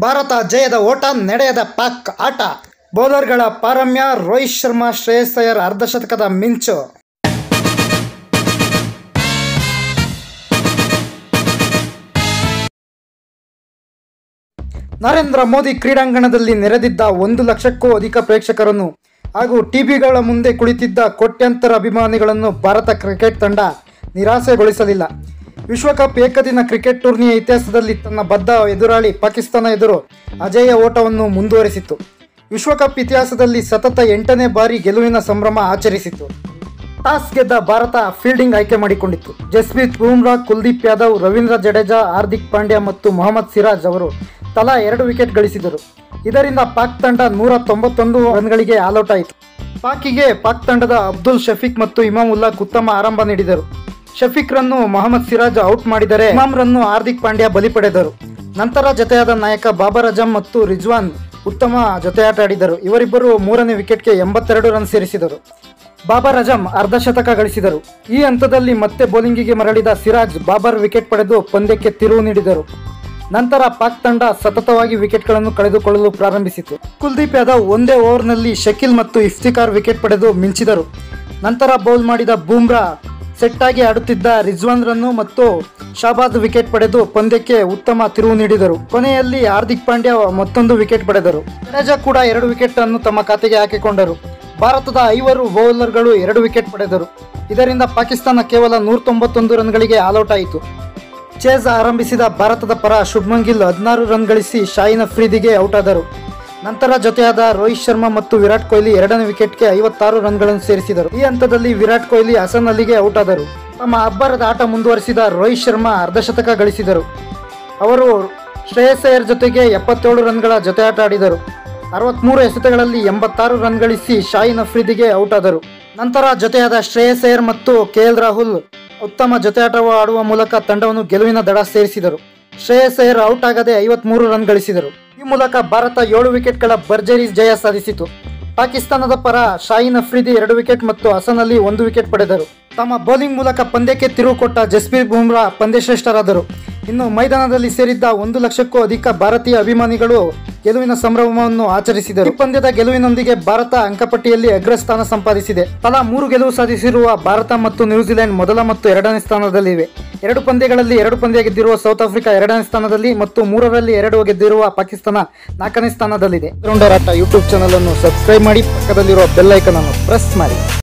ಭಾರತ ಜಯದ ಓಟ, ನಡೆಯದ ಪಾಕ್ ಆಟ. ಬೌಲರ್ಗಳ ಪಾರಮ್ಯ, ರೋಹಿತ್ ಶರ್ಮಾ, ಶ್ರೇಯಸ್ ಅಯ್ಯರ್ ಅರ್ಧಶತಕದ ಮಿಂಚು. ನರೇಂದ್ರ ಮೋದಿ ಕ್ರೀಡಾಂಗಣದಲ್ಲಿ ನೆರೆದಿದ್ದ 1 ಲಕ್ಷಕ್ಕೂ ಅಧಿಕ ಪ್ರೇಕ್ಷಕರನ್ನು ಹಾಗೂ ಟಿವಿಗಳ ಮುಂದೆ ಕುಳಿತಿದ್ದ ಕೋಟ್ಯಾಂತರ ಅಭಿಮಾನಿಗಳನ್ನು ಭಾರತ ಕ್ರಿಕೆಟ್ ತಂಡ ನಿರಾಸೆಗೊಳಿಸಲಿಲ್ಲ. ವಿಶ್ವಕಪ್ ಏಕದಿನ ಕ್ರಿಕೆಟ್ ಟೂರ್ನಿಯ ಇತಿಹಾಸದಲ್ಲಿ ತನ್ನ ಬದ್ಧ ಎದುರಾಳಿ ಪಾಕಿಸ್ತಾನ ಎದುರು ಅಜೇಯ ಓಟವನ್ನು ಮುಂದುವರಿಸಿತು. ವಿಶ್ವಕಪ್ ಇತಿಹಾಸದಲ್ಲಿ ಸತತ 8ನೇ ಬಾರಿ ಗೆಲುವಿನ ಸಂಭ್ರಮ ಆಚರಿಸಿತು. ಟಾಸ್ ಗೆದ್ದ ಭಾರತ ಫೀಲ್ಡಿಂಗ್ ಆಯ್ಕೆ ಮಾಡಿಕೊಂಡಿತ್ತು. ಜಸ್ಪ್ರೀತ್ ಬುಮ್ರಾ, ಕುಲ್ದೀಪ್ ಯಾದವ್, ರವೀಂದ್ರ ಜಡೇಜಾ, ಹಾರ್ದಿಕ್ ಪಾಂಡ್ಯ ಮತ್ತು ಮೊಹಮ್ಮದ್ ಸಿರಾಜ್ ಅವರು ತಲಾ 2 ವಿಕೆಟ್ ಗಳಿಸಿದರು. ಇದರಿಂದ ಪಾಕ್ ತಂಡ 191 ರನ್ಗಳಿಗೆ ಆಲ್ಔಟ್ ಆಯಿತು. ಪಾಕ್ ತಂಡದ ಅಬ್ದುಲ್ ಶಫೀಕ್ ಮತ್ತು ಇಮಾಮುಲ್ಲಾ ಉತ್ತಮ ಆರಂಭ ನೀಡಿದರು. ಶಫೀಕ್ ರನ್ನು ಮೊಹಮ್ಮದ್ ಸಿರಾಜ್ ಔಟ್ ಮಾಡಿದರೆ ಇಮಾಮ್ ರನ್ನು ಹಾರ್ದಿಕ್ ಪಾಂಡ್ಯ ಬಲಿ ಪಡೆದರು. ನಂತರ ಜತೆಯಾದ ನಾಯಕ ಬಾಬರ್ ಅಜಮ್ ಮತ್ತು ರಿಜ್ವಾನ್ ಉತ್ತಮ ಜೊತೆಯಾಟ ಆಡಿದರು. ಇವರಿಬ್ಬರು 3ನೇ ವಿಕೆಟ್ಗೆ 82 ರನ್ ಸೇರಿಸಿದರು. ಬಾಬರ್ ಅಜಮ್ ಅರ್ಧಶತಕ ಗಳಿಸಿದರು. ಈ ಹಂತದಲ್ಲಿ ಮತ್ತೆ ಬೌಲಿಂಗಿಗೆ ಮರಳಿದ ಸಿರಾಜ್ ಬಾಬರ್ ವಿಕೆಟ್ ಪಡೆದು ಪಂದ್ಯಕ್ಕೆ ತಿರುವು ನೀಡಿದರು. ನಂತರ ಪಾಕ್ ತಂಡ ಸತತವಾಗಿ ವಿಕೆಟ್ಗಳನ್ನು ಕಳೆದುಕೊಳ್ಳಲು ಪ್ರಾರಂಭಿಸಿತು. ಕುಲ್ದೀಪ್ ಯಾದವ್ ಒಂದೇ ಓವರ್ನಲ್ಲಿ ಶಕೀಲ್ ಮತ್ತು ಇಫ್ತಿಕಾರ್ ವಿಕೆಟ್ ಪಡೆದು ಮಿಂಚಿದರು. ನಂತರ ಬೌಲ್ ಮಾಡಿದ ಬೂಮ್ರಾ ಸೆಟ್ ಆಗಿ ಆಡುತ್ತಿದ್ದ ರಿಜ್ವಾನ್ ರನ್ನು ಮತ್ತು ಶಾಬಾದ್ ವಿಕೆಟ್ ಪಡೆದು ಪಂದ್ಯಕ್ಕೆ ಉತ್ತಮ ತಿರುವು ನೀಡಿದರು. ಕೊನೆಯಲ್ಲಿ ಹಾರ್ದಿಕ್ ಪಾಂಡ್ಯ ಮತ್ತೊಂದು ವಿಕೆಟ್ ಪಡೆದರು. ಜಡೇಜಾ ಕೂಡ 2 ವಿಕೆಟ್ ಅನ್ನು ತಮ್ಮ ಖಾತೆಗೆ ಹಾಕಿಕೊಂಡರು. ಭಾರತದ 5 ಬೌಲರ್ಗಳು 2 ವಿಕೆಟ್ ಪಡೆದರು. ಇದರಿಂದ ಪಾಕಿಸ್ತಾನ ಕೇವಲ 191 ರನ್ಗಳಿಗೆ ಆಲ್ಔಟ್ ಆಯಿತು. ಚೇಸ್ ಆರಂಭಿಸಿದ ಭಾರತದ ಪರ ಶುಭ್ಮನ್ ಗಿಲ್ 16 ರನ್ ಗಳಿಸಿ ಶಾಹಿನ್ ಅಫ್ರಿದಿಗೆ ಔಟ್ ಆದರು. ನಂತರ ಜೊತೆಯಾದ ರೋಹಿತ್ ಶರ್ಮಾ ಮತ್ತು ವಿರಾಟ್ ಕೊಹ್ಲಿ 2ನೇ ವಿಕೆಟ್ಗೆ 56 ರನ್ಗಳನ್ನು ಸೇರಿಸಿದರು. ಈ ಹಂತದಲ್ಲಿ ವಿರಾಟ್ ಕೊಹ್ಲಿ ಹಸನ್ ಅಲಿಗೆ ಔಟ್ ಆದರು. ತಮ್ಮ ಅಬ್ಬರದ ಆಟ ಮುಂದುವರಿಸಿದ ರೋಹಿತ್ ಶರ್ಮಾ ಅರ್ಧಶತಕ ಗಳಿಸಿದರು. ಅವರು ಶ್ರೇಯಸ್ ಅಯ್ಯರ್ ಜೊತೆಗೆ 77 ರನ್ಗಳ ಜೊತೆಯಾಟ ಆಡಿದರು. 63 ಎಸೆತಗಳಲ್ಲಿ 86 ರನ್ ಗಳಿಸಿ ಶಾಹಿನ್ ಅಫ್ರಿದಿಗೆ ಔಟ್ ಆದರು. ನಂತರ ಜೊತೆಯಾದ ಶ್ರೇಯಸ್ ಅಯ್ಯರ್ ಮತ್ತು ಕೆಎಲ್ ರಾಹುಲ್ ಉತ್ತಮ ಜೊತೆಯಾಟ ಆಡುವ ಮೂಲಕ ತಂಡವನ್ನು ಗೆಲುವಿನ ದಡ ಸೇರಿಸಿದರು. ಶ್ರೇಯಸ್ ಅಯ್ಯರ್ ಔಟ್ ಆಗದೆ 53 ರನ್ ಗಳಿಸಿದರು. ಈ ಮೂಲಕ ಭಾರತ 7 ವಿಕೆಟ್ಗಳ ಭರ್ಜರಿ ಜಯ ಸಾಧಿಸಿತು. ಪಾಕಿಸ್ತಾನದ ಪರ ಶಾಹಿನ್ ಅಫ್ರಿದಿ 2 ವಿಕೆಟ್ ಮತ್ತು ಹಸನ್ ಅಲಿ 1 ವಿಕೆಟ್ ಪಡೆದರು. ತಮ್ಮ ಬೌಲಿಂಗ್ ಮೂಲಕ ಪಂದ್ಯಕ್ಕೆ ತಿರುವು ಕೊಟ್ಟ ಜಸ್ಪ್ರೀತ್ ಬುಮ್ರಾ ಪಂದ್ಯಶ್ರೇಷ್ಠರಾದರು. ಇನ್ನು ಮೈದಾನದಲ್ಲಿ ಸೇರಿದ್ದ 1 ಲಕ್ಷಕ್ಕೂ ಅಧಿಕ ಭಾರತೀಯ ಅಭಿಮಾನಿಗಳು ಗೆಲುವಿನ ಸಂಭ್ರಮವನ್ನು ಆಚರಿಸಿದರು. ಈ ಪಂದ್ಯದ ಗೆಲುವಿನೊಂದಿಗೆ ಭಾರತ ಅಂಕಪಟ್ಟಿಯಲ್ಲಿ ಅಗ್ರಸ್ಥಾನ ಸಂಪಾದಿಸಿದೆ. ತಲಾ 3 ಗೆಲುವು ಸಾಧಿಸಿರುವ ಭಾರತ ಮತ್ತು ನ್ಯೂಜಿಲೆಂಡ್ ಮೊದಲ ಮತ್ತು 2ನೇ ಸ್ಥಾನದಲ್ಲಿವೆ. 2 ಪಂದ್ಯಗಳಲ್ಲಿ 2 ಪಂದ್ಯ ಗೆದ್ದಿರುವ ಸೌತ್ ಆಫ್ರಿಕಾ 2ನೇ ಸ್ಥಾನದಲ್ಲಿ ಮತ್ತು 3ರಲ್ಲಿ 2 ಗೆದ್ದಿರುವ ಪಾಕಿಸ್ತಾನ 4ನೇ ಸ್ಥಾನದಲ್ಲಿದೆ. ಯೂಟ್ಯೂಬ್ ಚಾನಲ್ ಅನ್ನು ಸಬ್ಸ್ಕ್ರೈಬ್ ಮಾಡಿ, ಪಕ್ಕದಲ್ಲಿರುವ ಬೆಲ್ ಐಕಾನ್ ಅನ್ನು ಪ್ರೆಸ್ ಮಾಡಿ.